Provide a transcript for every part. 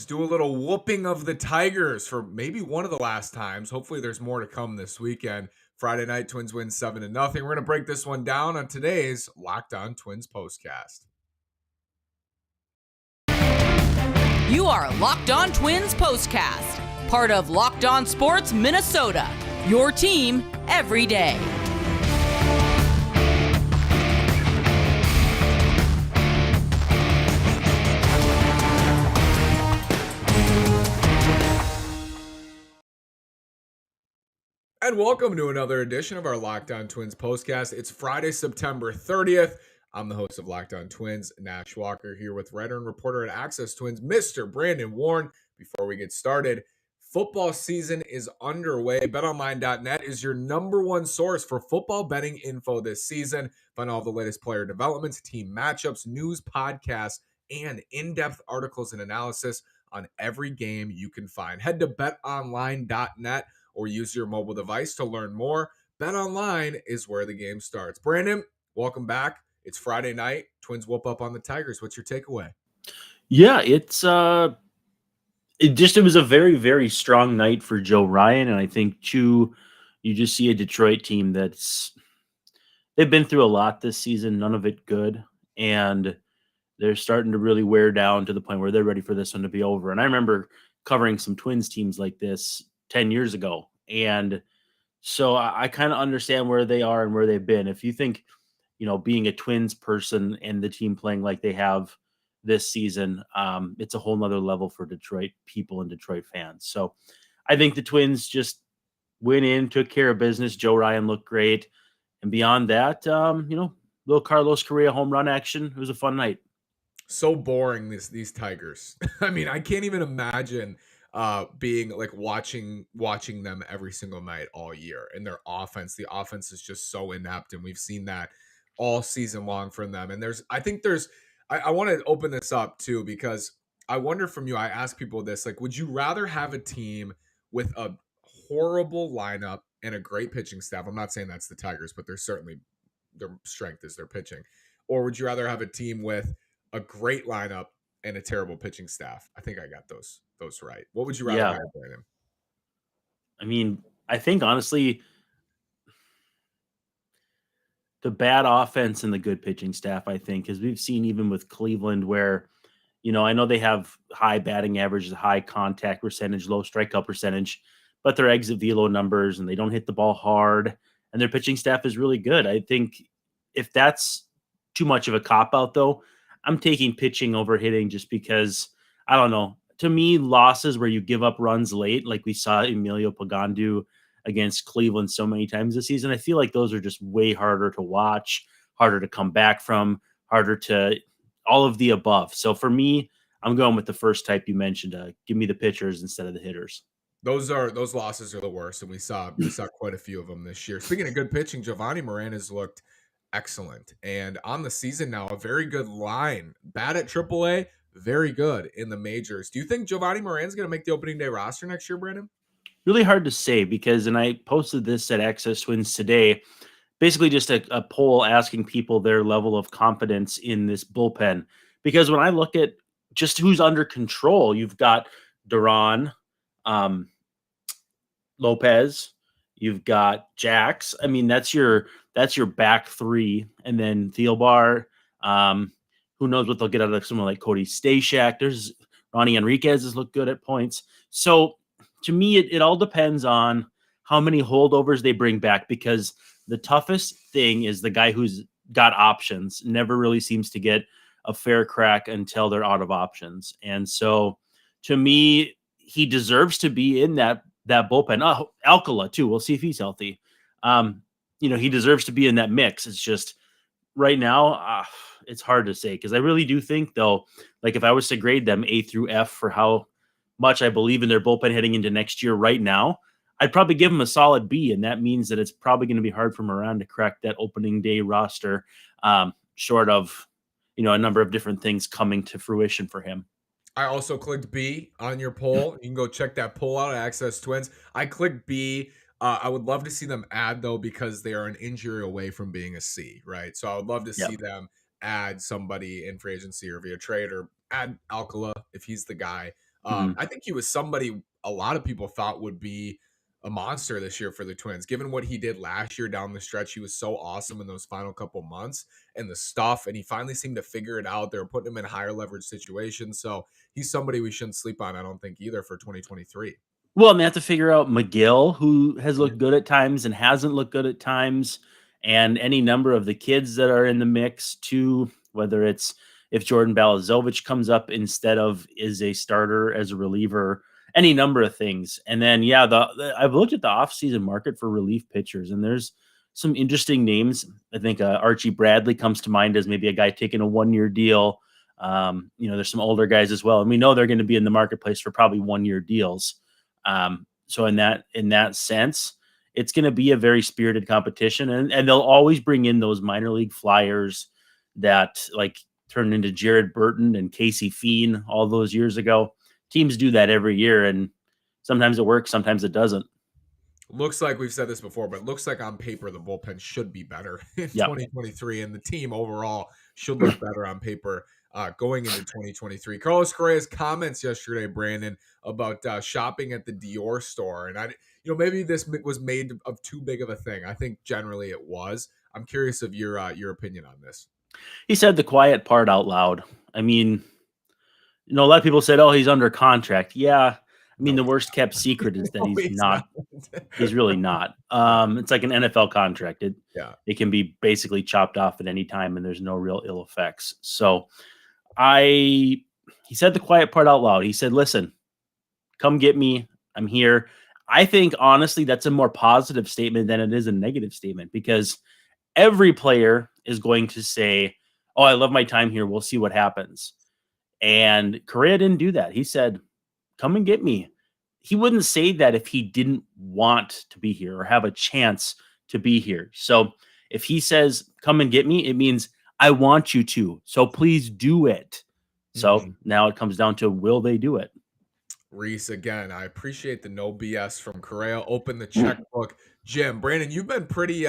Do a little whooping of the Tigers for maybe one of the last times. Hopefully, there's more to come this weekend. Friday night, Twins win 7-0. We're going to break this one down on today's Locked On Twins postcast. You are Locked On Twins postcast, part of Locked On Sports Minnesota, your team every day. And welcome to another edition of our Locked On Twins postcast. It's Friday, September 30th. I'm the host of Locked On Twins, Nash Walker, here with writer and reporter at Access Twins, Mr. Brandon Warren. Before we get started, football season is underway. BetOnline.net is your number one source for football betting info this season. Find all the latest player developments, team matchups, news, podcasts, and in-depth articles and analysis on every game you can find. Head to BetOnline.net or use your mobile device to learn more. BetOnline is where the game starts. Brandon, welcome back. It's Friday night. Twins whoop up on the Tigers. What's your takeaway? Yeah, it was a very, very strong night for Joe Ryan. And I think too, you just see a Detroit team they've been through a lot this season, none of it good. And they're starting to really wear down to the point where they're ready for this one to be over. And I remember covering some Twins teams like this 10 years ago. And so I kind of understand where they are and where they've been. If you think, being a Twins person and the team playing like they have this season, it's a whole nother level for Detroit people and Detroit fans. So I think the Twins just went in, took care of business. Joe Ryan looked great. And beyond that, little Carlos Correa home run action. It was a fun night. So boring, these Tigers. I mean, I can't even imagine being like watching them every single night all year. And their offense, the offense is just so inept, and we've seen that all season long from them. And I want to open this up too, because I wonder from you, I ask people this, like, would you rather have a team with a horrible lineup and a great pitching staff? I'm not saying that's the Tigers, but their strength is their pitching. Or would you rather have a team with a great lineup and a terrible pitching staff? I think I got those right. What would you rather have, Brandon? I mean, I think honestly, the bad offense and the good pitching staff, I think, as we've seen even with Cleveland, where, I know they have high batting averages, high contact percentage, low strikeout percentage, but their exit velo numbers and they don't hit the ball hard, and their pitching staff is really good. I think if that's too much of a cop out, though, I'm taking pitching over hitting just because, I don't know. To me, losses where you give up runs late, like we saw Emilio Pagan do against Cleveland so many times this season, I feel like those are just way harder to watch, harder to come back from, harder to all of the above. So for me, I'm going with the first type you mentioned. Give me the pitchers instead of the hitters. Those losses are the worst, and we saw quite a few of them this year. Speaking of good pitching, Giovanni Moran has looked excellent, and on the season now, a very good line. Bad at AAA, very good in the majors. Do you think Giovanni Moran's going to make the opening day roster next year, Brandon? Really hard to say because, and I posted this at Access Twins today, basically just a poll asking people their level of confidence in this bullpen. Because when I look at just who's under control, you've got Duran, Lopez, you've got Jax. I mean, that's your back three, and then Thielbar. Who knows what they'll get out of someone like Cody Stashak. There's Ronnie Enriquez has looked good at points. So to me, it all depends on how many holdovers they bring back, because the toughest thing is the guy who's got options never really seems to get a fair crack until they're out of options. And so to me, he deserves to be in that bullpen. Oh, Alcala too. We'll see if he's healthy. He deserves to be in that mix. It's just right now, it's hard to say, because I really do think, though, like if I was to grade them A through F for how much I believe in their bullpen heading into next year right now, I'd probably give them a solid B, and that means that it's probably going to be hard for Moran to crack that opening day roster, short of, a number of different things coming to fruition for him. I also clicked B on your poll. You can go check that poll out at Access Twins. I clicked B. I would love to see them add, though, because they are an injury away from being a C, right? So I would love to see them add somebody in free agency or via trade, or add Alcala if he's the guy. I think he was somebody a lot of people thought would be a monster this year for the Twins. Given what he did last year down the stretch, he was so awesome in those final couple months and the stuff, and he finally seemed to figure it out. They were putting him in higher leverage situations, so he's somebody we shouldn't sleep on, I don't think, either for 2023. Well, and they have to figure out McGill, who has looked good at times and hasn't looked good at times, and any number of the kids that are in the mix too, whether it's if Jordan Balazovic comes up instead of is a starter as a reliever, any number of things. And then, yeah, I've looked at the offseason market for relief pitchers, and there's some interesting names. I think Archie Bradley comes to mind as maybe a guy taking a 1-year deal. There's some older guys as well, and we know they're going to be in the marketplace for probably 1-year deals. So in that sense, it's going to be a very spirited competition, and they'll always bring in those minor league flyers that like turned into Jared Burton and Casey Fiend all those years ago. Teams do that every year, and sometimes it works, sometimes it doesn't. Looks like we've said this before, but it looks like on paper the bullpen should be better in 2023, and the team overall should look better on paper going into 2023. Carlos Correa's comments yesterday, Brandon, about shopping at the Dior store, and maybe this was made of too big of a thing. I think generally it was. I'm curious of your opinion on this. He said the quiet part out loud. I mean, a lot of people said, "Oh, he's under contract." Yeah. I mean, the worst kept secret is that he's not. He's really not. It's like an NFL contract. It can be basically chopped off at any time, and there's no real ill effects. So, he said the quiet part out loud. He said, "Listen, come get me. I'm here." I think honestly, that's a more positive statement than it is a negative statement, because every player is going to say, "Oh, I love my time here. We'll see what happens." And Correa didn't do that. He said, "Come and get me." He wouldn't say that if he didn't want to be here or have a chance to be here. So if he says, "Come and get me," it means I want you to. So please do it. So now it comes down to, will they do it? Reese, again, I appreciate the no BS from Correa. Open the checkbook. Jim, Brandon, you've been pretty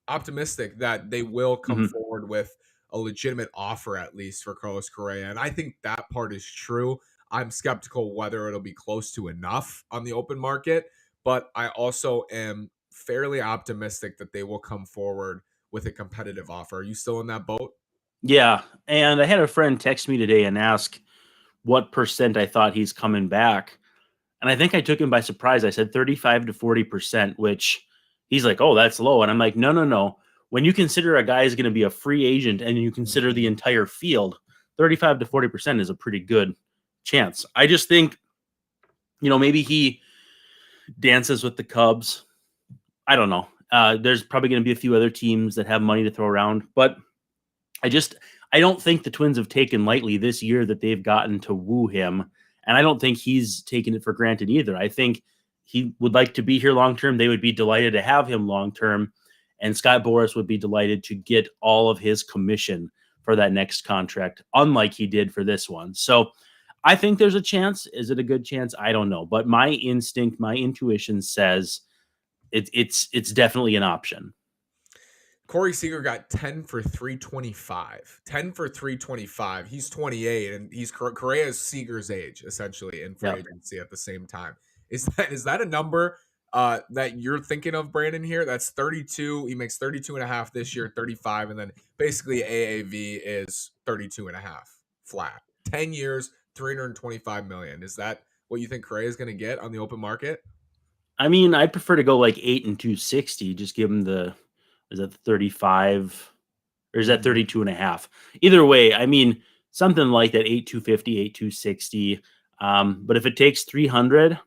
optimistic that they will come forward with a legitimate offer, at least for Carlos Correa. And I think that part is true. I'm skeptical whether it'll be close to enough on the open market, but I also am fairly optimistic that they will come forward with a competitive offer. Are you still in that boat? Yeah. And I had a friend text me today and ask what percent I thought he's coming back. And I think I took him by surprise. I said 35 to 40%, which he's like, "Oh, that's low." And I'm like, no. When you consider a guy is going to be a free agent and you consider the entire field, 35 to 40% is a pretty good chance. I just think, maybe he dances with the Cubs. I don't know. There's probably going to be a few other teams that have money to throw around, but I don't think the Twins have taken lightly this year that they've gotten to woo him. And I don't think he's taken it for granted either. I think he would like to be here long-term. They would be delighted to have him long-term. And Scott Boras would be delighted to get all of his commission for that next contract, unlike he did for this one. So I think there's a chance. Is it a good chance? I don't know. But my instinct, my intuition says it's definitely an option. Corey Seager got 10 for 325. 10 for 325. He's 28, and he's Correa's Seager's age, essentially, in free agency at the same time. Is that a number that you're thinking of, Brandon, here? That's 32. He makes 32 and a half this year, 35, and then basically AAV is 32 and a half flat. 10 years, 325 million. Is that what you think Correa is going to get on the open market? I mean, I'd prefer to go like 8 and 260. Just give him is that 35 or is that 32 and a half? Either way, I mean, something like that, 8,250, 8,260. But if it takes 300,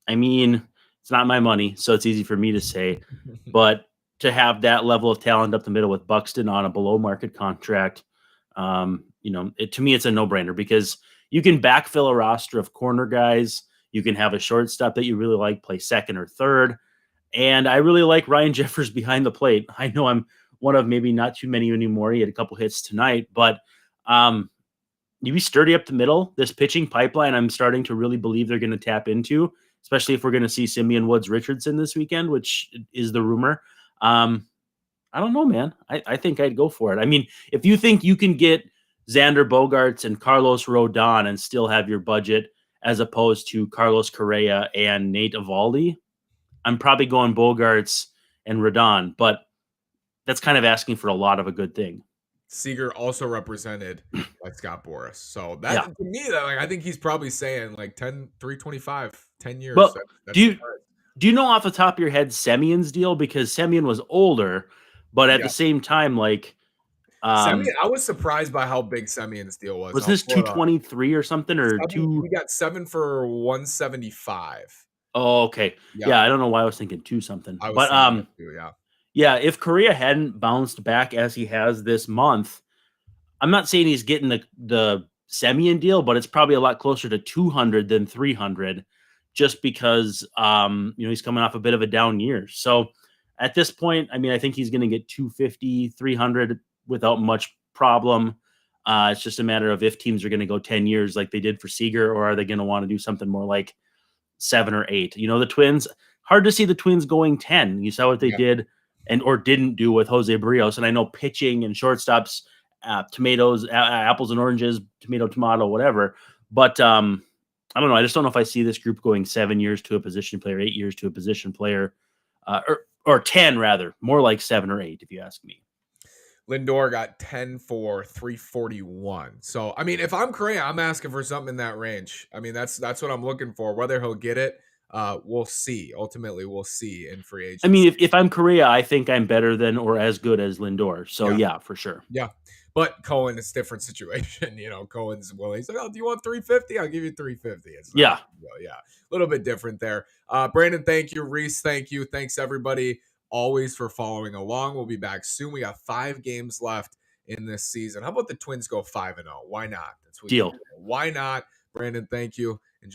I mean, it's not my money, so it's easy for me to say. But to have that level of talent up the middle with Buxton on a below market contract, to me, it's a no-brainer, because you can backfill a roster of corner guys. You can have a shortstop that you really like play second or third. And I really like Ryan Jeffers behind the plate. I know I'm one of maybe not too many anymore. He had a couple hits tonight, but you be sturdy up the middle. This pitching pipeline, I'm starting to really believe they're going to tap into, especially if we're going to see Simeon Woods Richardson this weekend, which is the rumor. I don't know, man. I think I'd go for it. I mean, if you think you can get Xander Bogaerts and Carlos Rodon and still have your budget, as opposed to Carlos Correa and Nate Eovaldi, I'm probably going Bogaerts and Rodon, but that's kind of asking for a lot of a good thing. Seager also represented by Scott Boras. So that Yeah. to me, that like I think he's probably saying like 325, 10 years. But That's do you know off the top of your head Semion's deal? Because Semyon was older, but at Yeah. the same time, like Semyon, I was surprised by how big Semyon's deal was. was I'll this pull it up. 223 or something or We got 7 for 175. Oh, okay. Yeah, I don't know why I was thinking 2 something. I was But thinking that too, yeah. yeah, if Correa hadn't bounced back as he has this month, I'm not saying he's getting the Semyon deal, but it's probably a lot closer to 200 than 300 just because he's coming off a bit of a down year. So at this point, I mean, I think he's going to get 250, 300 without much problem. It's just a matter of if teams are going to go 10 years like they did for Seager, or are they going to want to do something more like 7 or 8? The Twins, hard to see the Twins going 10. You saw what they did or didn't do with Jose Barrios. And I know pitching and shortstops, tomatoes, apples and oranges, tomato, whatever. But I don't know. I just don't know if I see this group going 7 years to a position player, 8 years to a position player, or 10 rather, more like 7 or 8, if you ask me. Lindor got 10 for 341. So, I mean, if I'm Correa, I'm asking for something in that range. I mean, that's what I'm looking for. Whether he'll get it, we'll see. Ultimately, we'll see in free agency. I mean, if I'm Correa, I think I'm better than or as good as Lindor. So, yeah for sure. Yeah. But Cohen, it's a different situation. Cohen's willing. He's like, oh, do you want 350? I'll give you 350. Yeah. A little bit different there. Brandon, thank you. Reese, thank you. Thanks, everybody, always for following along. We'll be back soon. We got 5 games left in this season. How about the Twins go 5-0? Why not? Deal. Why not? Brandon, thank you.